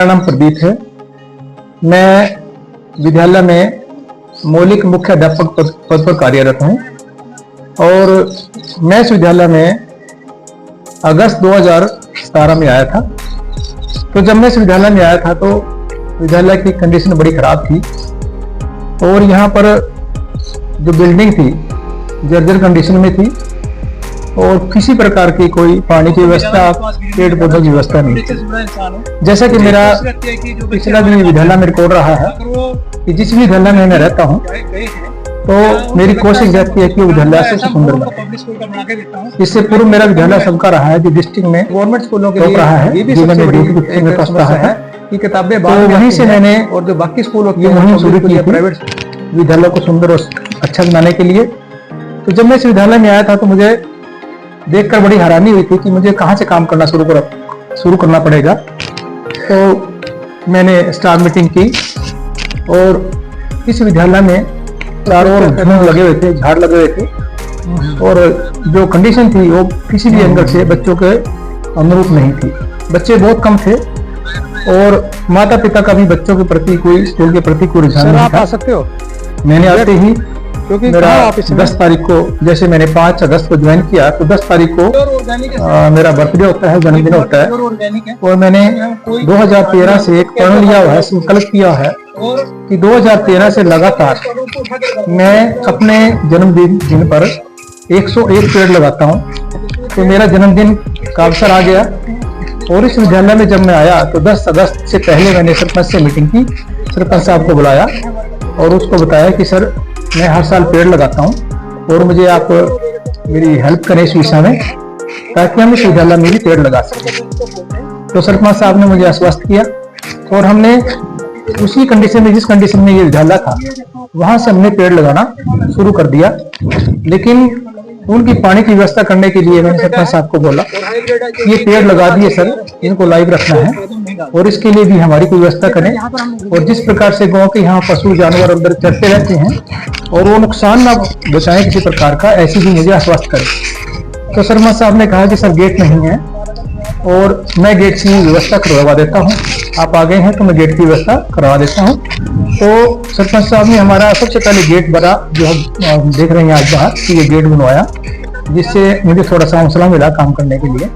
मेरा नाम प्रदीप है। मैं विद्यालय में मौलिक मुख्य अध्यापक पद पर कार्यरत हूँ और मैं इस विद्यालय में अगस्त 2017 में आया था। तो जब मैं इस विद्यालय में आया था तो विद्यालय की कंडीशन बड़ी खराब थी और यहाँ पर जो बिल्डिंग थी जर्जर कंडीशन में थी और किसी प्रकार की कोई पानी की व्यवस्था, पेड़ पौधों की व्यवस्था नहीं थी। जैसा कि मेरा पिछला भी विद्यालय में रिकॉर्ड रहा है कि जिस भी विद्यालय में मैं रहता हूँ तो मेरी कोशिश रहती है कि विद्यालय से सुंदर बने। इससे पूर्व मेरा विद्यालय सबका रहा है जो डिस्ट्रिक्ट में गवर्नमेंट स्कूलों के लिए रहा है, में फर्स्ट रहा है कि किताबें तो वहीं से मैंने और जो बाकी स्कूल होती है वहीं शुरू की प्राइवेट विद्यालय को सुंदर और अच्छा बनाने के लिए। तो जब मैं इस विद्यालय में आया था तो मुझे देखकर बड़ी हैरानी हुई थी कि मुझे कहाँ से काम करना शुरू करना पड़ेगा। तो मैंने स्टाफ मीटिंग की और इस विद्यालय में चारों ओर फूल लगे हुए थे, झाड़ लगे हुए थे और जो कंडीशन थी वो किसी भी एंगल से बच्चों के अनुरूप नहीं थी। बच्चे बहुत कम थे और माता पिता का भी बच्चों के प्रति कोई स्कूल के प्रति कोई रुझान नहीं था। आ सकते हो। मैंने आते ही क्योंकि मेरा 10 तारीख को, जैसे मैंने 5 अगस्त को ज्वाइन किया तो 10 तारीख को मेरा बर्थडे होता है, जन्मदिन होता है और मैंने 2013 से एक प्रण लिया हुआ है, संकल्प किया है कि 2013 से लगातार मैं अपने जन्मदिन पर 101 पेड़ लगाता हूँ। तो मेरा जन्मदिन का अवसर आ गया और इस विद्यालय में जब मैं आया तो 10 अगस्त से पहले मैंने सरपंच से मीटिंग की। सरपंच साहब को बुलाया और उसको बताया कि सर मैं हर साल पेड़ लगाता हूँ और मुझे आप मेरी हेल्प करें इस विषय में ताकि हम इस विद्यालय में भी पेड़ लगा सकें। तो सरपंच साहब ने मुझे आश्वस्त किया और हमने उसी कंडीशन में, जिस कंडीशन में ये विद्यालय था, वहां से हमने पेड़ लगाना शुरू कर दिया। लेकिन उनकी पानी की व्यवस्था करने के लिए मैंने सरपंच साहब को बोला ये पेड़ लगा दिए सर, इनको लाइव रखना है और इसके लिए भी हमारी कोई व्यवस्था करें और जिस प्रकार से गांव के यहाँ पशु जानवर अंदर चढ़ते रहते हैं और वो नुकसान ना बचाएं किसी प्रकार का, ऐसी भी मुझे आश्वस्त करें। तो सरपंच साहब ने कहा कि सर गेट नहीं है और मैं गेट की व्यवस्था करवा देता हूँ, आप आ गए हैं तो मैं गेट की व्यवस्था करवा देता हूँ। तो सरपंच साहब ने हमारा सबसे पहले गेट बना, जो हम देख रहे हैं आज बाहर कि ये गेट बनवाया, जिससे मुझे थोड़ा सा हौसला मिला काम करने के लिए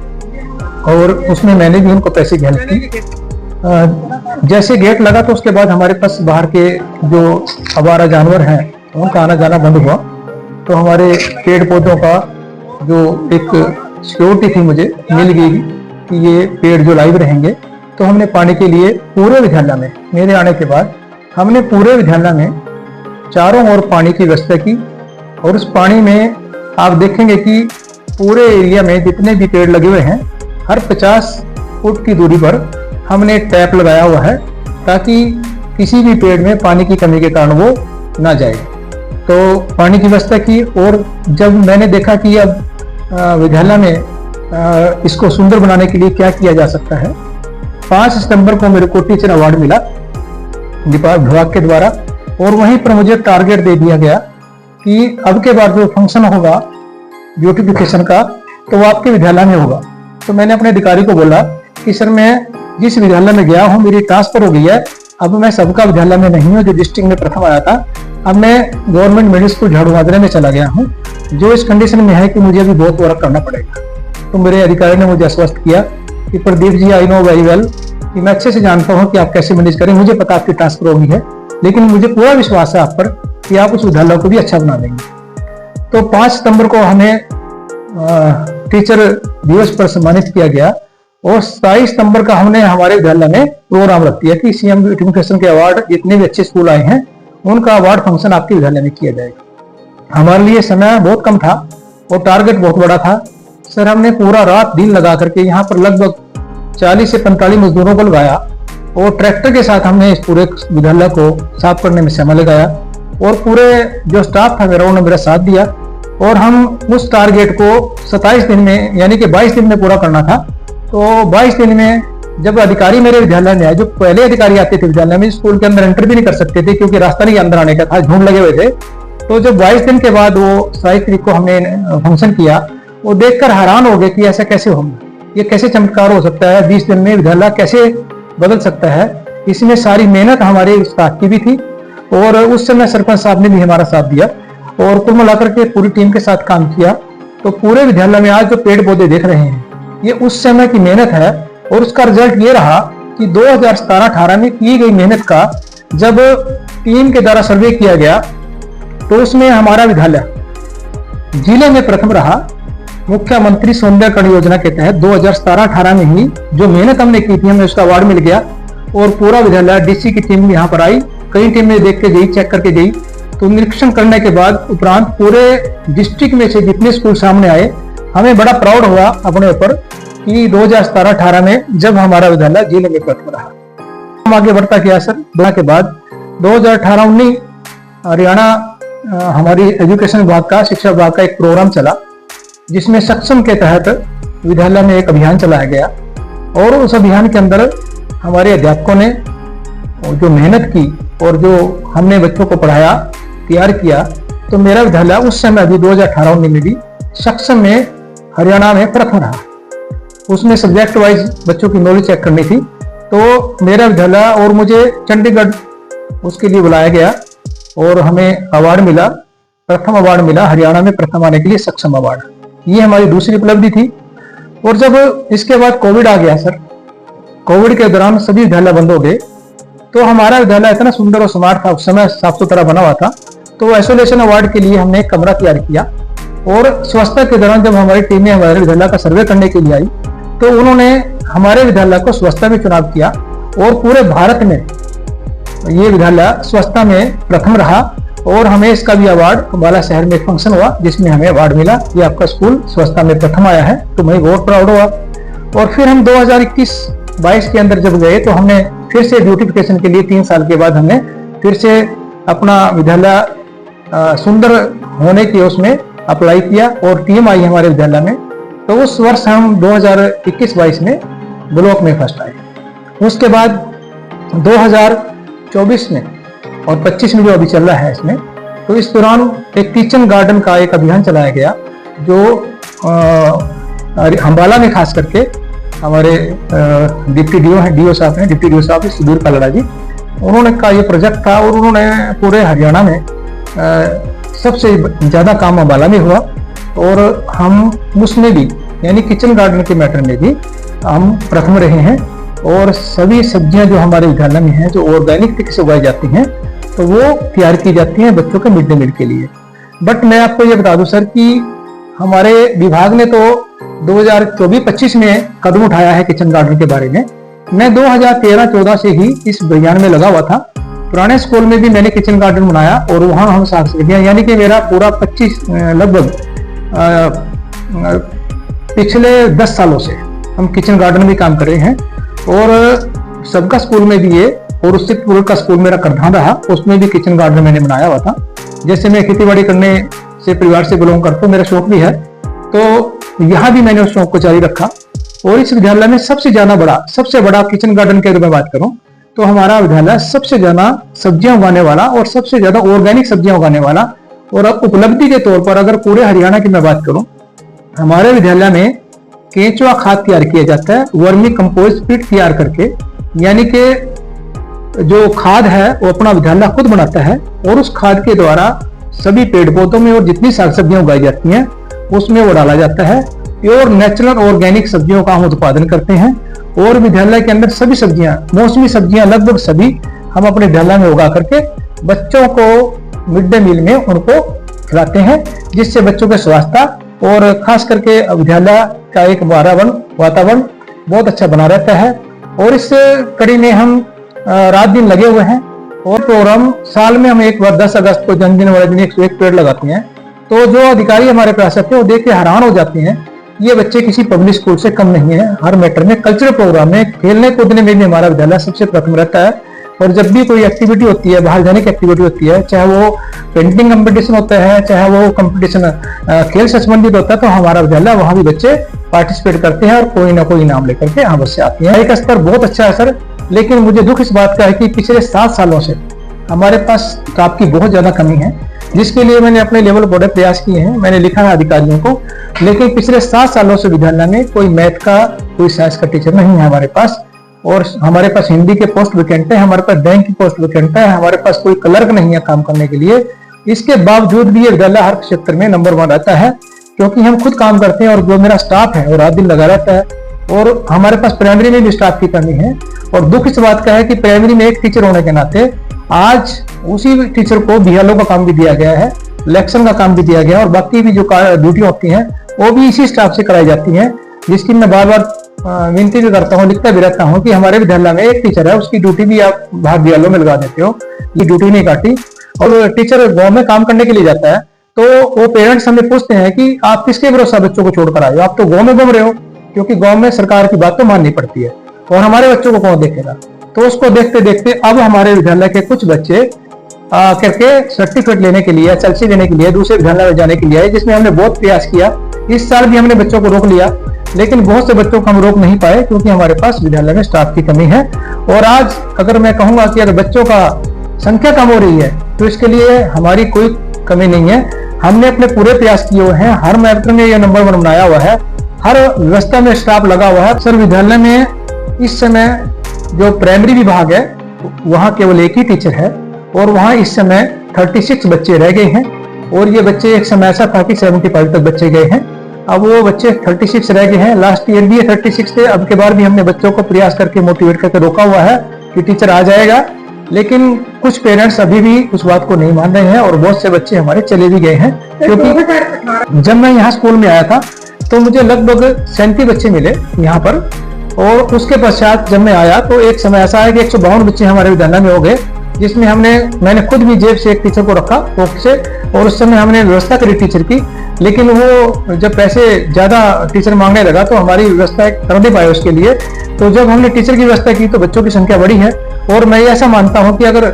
और उसमें मैंने भी उनको पैसे की हेल्प की। जैसे गेट लगा तो उसके बाद हमारे पास बाहर के जो आवारा जानवर हैं उनका आना जाना बंद हुआ। तो हमारे पेड़ पौधों का जो एक सिक्योरिटी थी मुझे मिल गई कि ये पेड़ जो लाइव रहेंगे। तो हमने पानी के लिए पूरे विद्यालय में, मेरे आने के बाद हमने पूरे विद्यालय में चारों ओर पानी की व्यवस्था की और उस पानी में आप देखेंगे कि पूरे एरिया में जितने भी पेड़ लगे हुए हैं हर 50 फुट की दूरी पर हमने टैप लगाया हुआ है ताकि किसी भी पेड़ में पानी की कमी के कारण वो ना जाए। तो पानी की व्यवस्था की और जब मैंने देखा कि अब विद्यालय में इसको सुंदर बनाने के लिए क्या किया जा सकता है, 5 सितंबर को मेरे को टीचर अवार्ड मिला विभाग के द्वारा और वहीं पर मुझे टारगेट दे दिया गया कि अब के बाद जो फंक्शन होगा ब्यूटिफिकेशन का तो वो आपके विद्यालय में होगा। तो मैंने अपने अधिकारी को बोला कि सर मैं जिस विद्यालय में गया हूँ मेरी ट्रांसफर हो गई है, अब मैं सबका विद्यालय में नहीं हूँ जो डिस्ट्रिक्ट में प्रथम आया था, अब मैं गवर्नमेंट मिडिल स्कूल झाड़ू माजरे में चला गया हूँ जो इस कंडीशन में है कि मुझे अभी बहुत वर्क करना पड़ेगा। तो मेरे अधिकारी ने मुझे आश्वस्त किया कि Pradeep ji I know very well कि मैं अच्छे से जानता हूँ कि आप कैसे मैनेज करें, मुझे पता आपकी ट्रांसफर होगी है लेकिन मुझे पूरा विश्वास है आप पर कि आप उस विद्यालय को भी अच्छा बना देंगे। तो 5 सितंबर को हमें टीचर दिवस पर सम्मानित किया गया और 27 सितंबर का हमने हमारे विद्यालय में प्रोग्राम रख दिया कि सीएम ब्यूटिफिकेशन के अवार्ड जितने भी अच्छे स्कूल आए हैं उनका अवार्ड फंक्शन आपके विद्यालय में किया जाएगा। हमारे लिए समय बहुत कम था और टारगेट बहुत बड़ा था। सर हमने पूरा रात दिन लगा करके यहाँ पर लगभग 40 से 45 मजदूरों को लगाया और ट्रैक्टर के साथ हमने इस पूरे विद्यालय को साफ करने में समय लगाया और पूरे जो स्टाफ था मेरा उन्होंने मेरा साथ दिया और हम उस टारगेट को 27 दिन में यानी कि 22 दिन में पूरा करना था। तो 22 दिन में जब अधिकारी मेरे विद्यालय में आए, जो पहले अधिकारी आते थे विद्यालय में स्कूल के अंदर एंटर भी नहीं कर सकते थे क्योंकि रास्ता नहीं अंदर आने का था, झुंड लगे हुए थे। तो जब 22 दिन के बाद वो 27 तारीख को हमने फंक्शन किया, वो देखकर हैरान हो गए कि ऐसा कैसे होगा, ये कैसे चमत्कार हो सकता है, 20 दिन में विद्यालय कैसे बदल सकता है। इसमें सारी मेहनत हमारे स्टाफ की भी थी और उस समय सरपंच साहब ने भी हमारा साथ दिया और कुल मिलाकर के पूरी टीम के साथ काम किया। तो पूरे विद्यालय में आज जो पेड़ पौधे देख रहे हैं ये उस समय की मेहनत है और उसका रिजल्ट ये रहा कि 2017-18 में की गई मेहनत का जब टीम के द्वारा सर्वे किया गया तो उसमें हमारा विद्यालय जिले में प्रथम रहा। मुख्यमंत्री सौंदर्यकरण योजना के तहत 2017-18 में ही जो मेहनत हमने की थी हमें उसका अवार्ड मिल गया और पूरा विद्यालय डीसी की टीम यहाँ पर आई, कई टीमें देख के गई, चेक करके गई। तो निरीक्षण करने के बाद उपरांत पूरे डिस्ट्रिक्ट में से जितने स्कूल सामने आए हमें बड़ा प्राउड हुआ अपने ऊपर कि 2017-18 में जब हमारा विद्यालय जिले में प्रथम रहा। हम आगे बढ़ता गया सर। के बाद 2018-19 हरियाणा हमारी एजुकेशन विभाग का, शिक्षा विभाग का एक प्रोग्राम चला जिसमें सक्षम के तहत विद्यालय में एक अभियान चलाया गया और उस अभियान के अंदर हमारे अध्यापकों ने जो मेहनत की और जो हमने बच्चों को पढ़ाया, तैयार किया, तो मेरा विद्यालय उस समय अभी 2018-19 में भी सक्षम में हरियाणा में प्रथम रहा। उसमें सब्जेक्ट वाइज बच्चों की नॉलेज चेक करनी थी तो मेरा विद्यालय और मुझे चंडीगढ़ उसके लिए बुलाया गया और हमें अवार्ड मिला, प्रथम अवार्ड मिला, हरियाणा में प्रथम आने के लिए सक्षम अवार्ड। ये हमारी दूसरी उपलब्धि थी। और जब इसके बाद कोविड आ गया सर, कोविड के दौरान सभी विद्यालय बंद हो गए तो हमारा विद्यालय इतना सुंदर और स्मार्ट था, उस समय साफ सुथरा बना हुआ था। तो आइसोलेशन अवार्ड के लिए हमने एक कमरा तैयार किया और स्वच्छता के दौरान जब हमारी टीमें हमारे विद्यालय का सर्वे करने के लिए आई तो उन्होंने हमारे विद्यालय को स्वच्छता में चुनाव किया और पूरे भारत में ये विद्यालय स्वच्छता में प्रथम रहा और हमें इसका भी अवार्ड, अंबाला शहर में एक फंक्शन हुआ जिसमें हमें अवार्ड मिला कि आपका स्कूल स्वच्छता में प्रथम आया है, तो मैं बहुत प्राउड हुआ। और फिर हम 2021-22 के अंदर जब गए तो हमने फिर से ब्यूटिफिकेशन के लिए 3 साल के बाद हमने फिर से अपना विद्यालय सुंदर होने की उसमें अप्लाई किया और टीम आई हमारे विद्यालय में। तो उस वर्ष हम 2021-22 में ब्लॉक में फर्स्ट आए। उसके बाद 2024 में और 25 में जो अभी चल रहा है इसमें, तो इस दौरान एक किचन गार्डन का एक अभियान चलाया गया जो अंबाला में खास करके हमारे डिप्टी डीओ साहब हैं, डिप्टी डीओ साहब सुधीर कलड़ा जी, उन्होंने का ये प्रोजेक्ट था और उन्होंने पूरे हरियाणा में सबसे ज़्यादा काम अंबाला में हुआ और हम उसमें भी यानी किचन गार्डन के मैटर में भी हम प्रथम रहे हैं। और सभी सब्जियां जो हमारे विद्यालय में हैं जो ऑर्गेनिक तरीके से उगाई जाती हैं तो वो तैयार की जाती हैं बच्चों के मिड डे मील के लिए। बट मैं आपको ये बता दूं सर कि हमारे विभाग ने तो 2024-25 में कदम उठाया है किचन गार्डन के बारे में। मैं 2013-14 से ही इस अभियान में लगा हुआ था। पुराने स्कूल में भी मैंने किचन गार्डन बनाया और वहां हम साग सब्जियां यानी कि मेरा पूरा 25 लगभग पिछले 10 सालों से हम किचन गार्डन में काम कर रहे हैं और सबका स्कूल में भी ये और उससे पूर्व का स्कूल मेरा करधान रहा, उसमें भी किचन गार्डन मैंने बनाया हुआ था। जैसे मैं खेती बाड़ी करने से परिवार से बिलोंग करता हूँ, मेरा शौक भी है, तो यहाँ भी मैंने उस शौक को जारी रखा। और इस विद्यालय में सबसे बड़ा किचन गार्डन की अगर मैं बात करूँ तो हमारा विद्यालय सबसे ज्यादा सब्जियां उगाने वाला और सबसे ज्यादा ऑर्गेनिक सब्जियां उगाने वाला। और उपलब्धि के तौर पर अगर पूरे हरियाणा की मैं बात करूं, हमारे विद्यालय में केंचुआ खाद तैयार किया जाता है, वर्मी कंपोस्ट पीट तैयार करके, यानी कि जो खाद है वो अपना विद्यालय खुद बनाता है और उस खाद के द्वारा सभी पेड़ पौधों में और जितनी साग सब्जियां उगाई जाती हैं उसमें वो डाला जाता है। प्योर नेचुरल ऑर्गेनिक सब्जियों का हम उत्पादन करते हैं और विद्यालय के अंदर सभी सब्जियां, मौसमी सब्जियां लगभग सभी हम अपने विद्यालय में उगा करके बच्चों को मिड डे मील में उनको खिलाते हैं, जिससे बच्चों के स्वास्थ्य और खास करके विद्यालय का एक वातावरण बहुत अच्छा बना रहता है। और इस कड़ी में हम रात दिन लगे हुए हैं और प्रोग्राम साल में हम एक बार 10 अगस्त को जन्मदिन वाले दिन 101 पेड़ लगाते हैं। तो जो अधिकारी हमारे पास आते हैं वो देख के हैरान हो जाते हैं, ये बच्चे किसी पब्लिक स्कूल से कम नहीं है। हर मैटर में, कल्चरल प्रोग्राम में, खेलने कूदने में भी हमारा विद्यालय सबसे प्रथम रहता है। और जब भी कोई एक्टिविटी होती है, बाहर जाने की एक्टिविटी होती है, चाहे वो पेंटिंग कंपटीशन होता है, चाहे वो कंपटीशन खेल से संबंधित होता है, तो हमारा विद्यालय वहां भी बच्चे पार्टिसिपेट करते हैं और कोई ना कोई इनाम लेकर के यहाँ बच्चे आते हैं। एक स्तर बहुत अच्छा है सर, लेकिन मुझे दुख इस बात का है कि पिछले 7 सालों से हमारे पास स्टाफ की बहुत ज्यादा कमी है, जिसके लिए मैंने अपने लेवल बड़े प्रयास किए हैं, मैंने लिखा है अधिकारियों को। लेकिन पिछले 7 सालों से विद्यालय में कोई मैथ का, कोई साइंस का टीचर नहीं है हमारे पास। और हमारे पास हिंदी के पोस्ट वैकेंट है, हमारे पास बैंक की पोस्ट वैकेंट है, हमारे पास कोई क्लर्क नहीं है काम करने के लिए। इसके बावजूद भी ये विद्यालय हर क्षेत्र में नंबर 1 रहता है, क्योंकि हम खुद काम करते हैं और जो मेरा स्टाफ है वो रात दिन लगा रहता है। और हमारे पास प्राइमरी में भी स्टाफ की कमी है। और दुख इस बात का है कि प्राइमरी में एक टीचर होने के नाते आज उसी टीचर को बीएलओ का काम भी दिया गया है, इलेक्शन का काम भी दिया गया है, और बाकी भी जो ड्यूटी होती है वो भी इसी स्टाफ से कराई जाती है, जिसकी मैं बार बार विनती भी करता हूँ, लिखता भी रहता हूँ कि हमारे विद्यालय में एक टीचर है, उसकी ड्यूटी भी आप बाहर बीएलओ में लगा देते हो, ये ड्यूटी नहीं काटी। और टीचर गाँव में काम करने के लिए जाता है तो वो पेरेंट्स हमें पूछते हैं कि आप किसके भरोसा बच्चों को छोड़कर आए हो, आप तो गाँव में घूम रहे हो, क्योंकि गाँव में सरकार की बात तो माननी पड़ती है और हमारे बच्चों को कौन देखेगा। तो उसको देखते देखते अब हमारे विद्यालय के कुछ बच्चे करके सर्टिफिकेट लेने के लिए, एसएलसी लेने के लिए दूसरे विद्यालय में जाने के लिए, जिसमें हमने बहुत प्रयास किया। इस साल भी हमने बच्चों को रोक लिया, लेकिन बहुत से बच्चों को हम रोक नहीं पाए क्योंकि हमारे पास विद्यालय में स्टाफ की कमी है। और आज अगर मैं कहूंगा कि अगर बच्चों का संख्या कम हो रही है तो इसके लिए हमारी कोई कमी नहीं है, हमने अपने पूरे प्रयास किए हुए हैं। हर मैटर में यह नंबर 1 बनाया हुआ है, हर व्यवस्था में स्टाफ लगा हुआ है। सर विद्यालय में इस समय जो प्राइमरी विभाग है वहाँ केवल एक ही टीचर है और वहाँ इस समय 36 बच्चे रह गए हैं। और ये बच्चे एक समय ऐसा था कि 75 तक बच्चे गए हैं, अब वो बच्चे 36 रह गए हैं। लास्ट ईयर भी ये 36 थे, अब के बार भी हमने बच्चों को प्रयास करके मोटिवेट करके रोका हुआ है कि टीचर आ जाएगा, लेकिन कुछ पेरेंट्स अभी भी उस बात को नहीं मान रहे हैं और बहुत से बच्चे हमारे चले भी गए हैं। क्योंकि जब मैं यहाँ स्कूल में आया था तो मुझे लगभग 37 बच्चे मिले यहाँ पर, और उसके पश्चात जब मैं आया तो एक समय ऐसा है कि 152 बच्चे हमारे विद्यालय में हो गए, जिसमें मैंने खुद भी जेब से एक टीचर को रखा पोस्ट से, और उस समय हमने व्यवस्था करी टीचर की। लेकिन वो जब पैसे ज्यादा टीचर मांगने लगा तो हमारी व्यवस्था कर नहीं पाए उसके लिए। तो जब हमने टीचर की व्यवस्था की तो बच्चों की संख्या बढ़ी है। और मैं ऐसा मानता हूँ कि अगर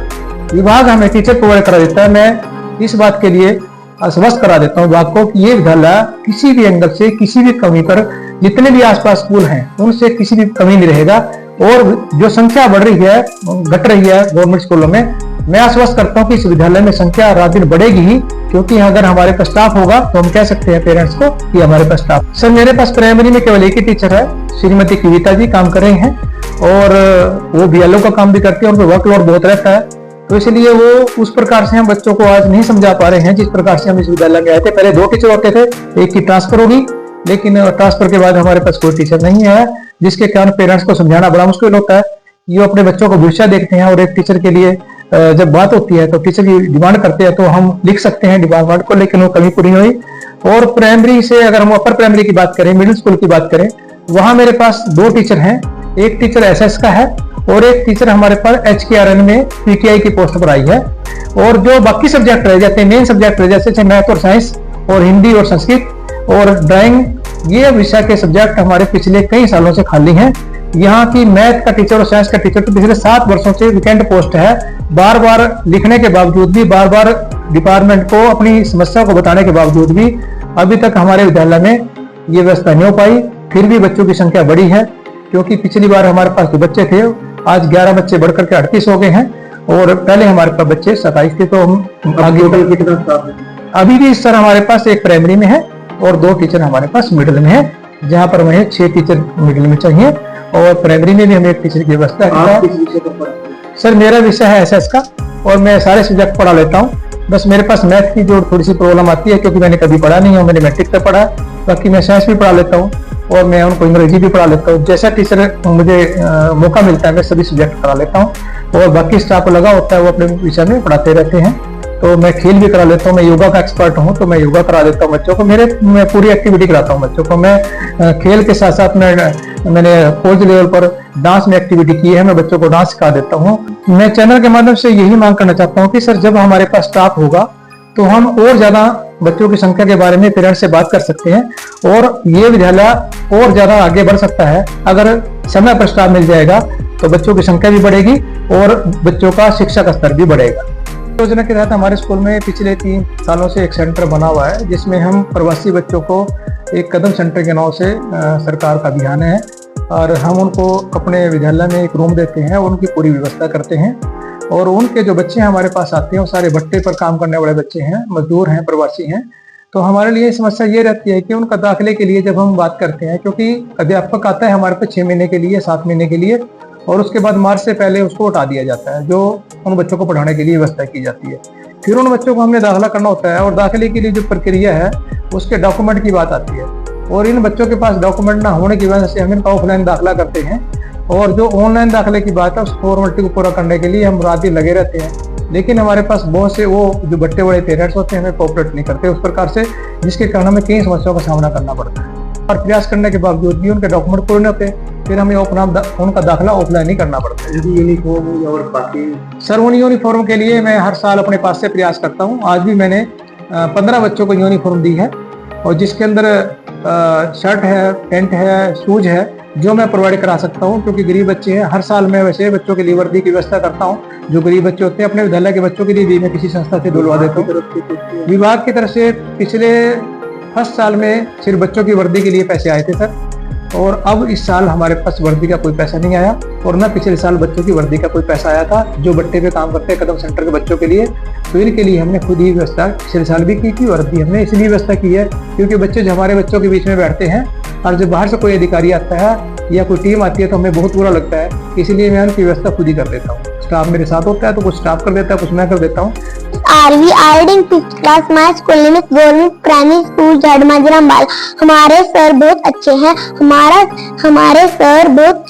विभाग हमें टीचर प्रोवाइड करा देता है, मैं इस बात के लिए आश्वस्त करा देता हूँ विभाग को कि ये विद्यालय किसी भी एंगल से किसी भी कमी पर, जितने भी आसपास स्कूल हैं उनसे किसी भी कमी नहीं रहेगा। और जो संख्या बढ़ रही है, घट रही है गवर्नमेंट स्कूलों में, मैं आश्वस्त करता हूँ कि इस विद्यालय में संख्या रात दिन बढ़ेगी ही, क्योंकि अगर हमारे पास स्टाफ होगा तो हम कह सकते हैं पेरेंट्स को कि हमारे पास स्टाफ। सर मेरे पास प्राइमरी में केवल एक ही टीचर है, श्रीमती कविता जी काम कर रही हैं, और वो बीएलओ का काम भी करती है, उनको वर्कलोड बहुत रहता है, तो इसलिए वो उस प्रकार से हम बच्चों को आज नहीं समझा पा रहे हैं जिस प्रकार से हम इस विद्यालय में आए थे। पहले 2 टीचर होते थे, एक की ट्रांसफर होगी, लेकिन ट्रांसफर के बाद हमारे पास कोई टीचर नहीं है, जिसके कारण पेरेंट्स को समझाना बड़ा मुश्किल होता है। ये अपने बच्चों को भविष्य देखते हैं और एक टीचर के लिए जब बात होती है तो टीचर की डिमांड करते हैं तो हम लिख सकते हैं डिपार्टमेंट को, लेकिन वो कमी पूरी हुई। और प्राइमरी से अगर हम अपर प्राइमरी की बात करें, मिडिल स्कूल की बात करें, वहां मेरे पास 2 टीचर हैं, एक टीचर एसएस का है और एक टीचर हमारे पास HKRN में पीटीआई की पोस्ट पर आई है। और जो बाकी सब्जेक्ट रह जाते हैं, मेन सब्जेक्ट रह जाते हैं मैथ और साइंस और हिंदी और संस्कृत और ड्राइंग, ये विषय के सब्जेक्ट हमारे पिछले कई सालों से खाली हैं। यहाँ की मैथ का टीचर और साइंस का टीचर तो पिछले 7 वर्षों से वैकेंट पोस्ट है। बार बार लिखने के बावजूद भी, बार बार डिपार्टमेंट को अपनी समस्या को बताने के बावजूद भी अभी तक हमारे विद्यालय में ये व्यवस्था नहीं हो पाई। फिर भी बच्चों की संख्या बढ़ी है, क्योंकि पिछली बार हमारे पास जो बच्चे थे आज 11 बच्चे बढ़कर के 38 हो गए हैं, और पहले हमारे पास बच्चे 27 थे। तो हम आगे अभी भी इस तरह हमारे पास एक प्राइमरी में है और 2 टीचर हमारे पास मिडिल में है, जहाँ पर हमें 6 टीचर मिडिल में चाहिए, और प्राइमरी में भी हमें एक टीचर की व्यवस्था है। सर मेरा विषय है एसएस का और मैं सारे सब्जेक्ट पढ़ा लेता हूँ, बस मेरे पास मैथ की जो थोड़ी सी प्रॉब्लम आती है क्योंकि मैंने कभी पढ़ा नहीं है, मैंने मैट्रिक तक पढ़ा। बाकी मैं साइंस भी पढ़ा लेता हूँ और मैं उनको अंग्रेजी भी पढ़ा लेता हूँ। जैसा टीचर मुझे मौका मिलता है मैं सभी सब्जेक्ट पढ़ा लेता हूँ, और बाकी स्टाफ लगा होता है वो अपने विषय में पढ़ाते रहते हैं। तो मैं खेल भी करा लेता हूँ, मैं योगा का एक्सपर्ट हूँ तो मैं योगा करा देता हूँ बच्चों को। मैं पूरी एक्टिविटी कराता हूँ बच्चों को। मैं खेल के साथ साथ मैंने कॉलेज लेवल पर डांस में एक्टिविटी की है, मैं बच्चों को डांस सिखा देता हूँ। मैं चैनल के माध्यम से यही मांग करना चाहता हूँ कि सर जब हमारे पास स्टाफ होगा तो हम और ज्यादा बच्चों की संख्या के बारे में पेरेंट्स से बात कर सकते हैं, और ये विद्यालय और ज्यादा आगे बढ़ सकता है। अगर समय पर स्टाफ मिल जाएगा तो बच्चों की संख्या भी बढ़ेगी और बच्चों का शिक्षा का स्तर भी बढ़ेगा। योजना के तहत हमारे स्कूल में पिछले 3 सालों से एक सेंटर बना हुआ है, जिसमें हम प्रवासी बच्चों को एक कदम सेंटर के नाम से सरकार का अभियान है, और हम उनको अपने विद्यालय में एक रूम देते हैं, उनकी पूरी व्यवस्था करते हैं। और उनके जो बच्चे हमारे पास आते हैं वो सारे भट्टे पर काम करने वाले बच्चे हैं, मजदूर हैं, प्रवासी हैं। तो हमारे लिए समस्या ये रहती है कि उनका दाखिले के लिए जब हम बात करते हैं, क्योंकि अध्यापक आता है हमारे पास 6 महीने के लिए, 7 महीने के लिए, और उसके बाद मार्च से पहले उसको हटा दिया जाता है, जो उन बच्चों को पढ़ाने के लिए व्यवस्था की जाती है। फिर उन बच्चों को हमने दाखिला करना होता है, और दाखिले के लिए जो प्रक्रिया है उसके डॉक्यूमेंट की बात आती है, और इन बच्चों के पास डॉक्यूमेंट ना होने की वजह से हम इनका ऑफलाइन दाखिला करते हैं। और जो ऑनलाइन दाखिले की बात है उस फॉर्मेलिटी को पूरा करने के लिए हम रात दिन लगे रहते हैं, लेकिन हमारे पास बहुत से वो जो बट्टे बड़े पेरेंट्स होते हैं हमें कोऑपरेट नहीं करते उस प्रकार से, जिसके कारण हमें कई समस्याओं का सामना करना पड़ता है। और प्रयास करने के बावजूद भी उनके डॉक्यूमेंट पूरे नहीं होते, फिर हमें उनका दाखिला ऑफलाइन ही करना पड़ता है। यूनिफॉर्म और बाकी सर, उन यूनिफॉर्म के लिए मैं हर साल अपने पास से प्रयास करता हूँ। आज भी मैंने 15 बच्चों को यूनिफॉर्म दी है, और जिसके अंदर शर्ट है, पैंट है, शूज है, जो मैं प्रोवाइड करा सकता हूँ, क्योंकि गरीब बच्चे हैं। हर साल मैं वैसे बच्चों के लिए वर्दी की व्यवस्था करता हूँ। जो गरीब बच्चे होते हैं अपने विद्यालय के बच्चों के लिए भी मैं किसी संस्था से दिलवा देता हूँ। विभाग की तरफ से पिछले फर्स्ट साल में सिर्फ बच्चों की वर्दी के लिए पैसे आए थे सर, और अब इस साल हमारे पास वर्दी का कोई पैसा नहीं आया, और न पिछले साल बच्चों की वर्दी का कोई पैसा आया था जो बट्टे पे काम करते हैं कदम सेंटर के बच्चों के लिए। तो इनके लिए हमने खुद ही व्यवस्था पिछले साल भी की थी। वर्दी हमने इसलिए व्यवस्था की है क्योंकि बच्चे जो हमारे बच्चों के बीच में बैठते हैं, और जब बाहर से कोई अधिकारी आता है या कोई टीम आती है तो हमें बहुत बुरा लगता है, इसलिए मैं उनकी व्यवस्था खुद ही कर देता हूँ। स्टाफ मेरे साथ होता है तो कुछ स्टाफ कर देता है, कुछ मैं कर देता हूँ। आरवी आर्डिंग 5th class my school name is government primary school जड़माजरामबाल। हमारे सर बहुत अच्छे हैं। हमारे सर बहुत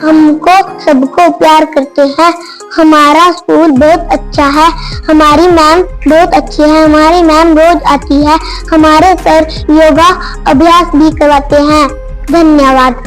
हमको सबको प्यार करते हैं। हमारा स्कूल बहुत अच्छा है। हमारी मैम बहुत अच्छी है। हमारी मैम रोज आती है। हमारे सर योगा अभ्यास भी करवाते हैं। धन्यवाद।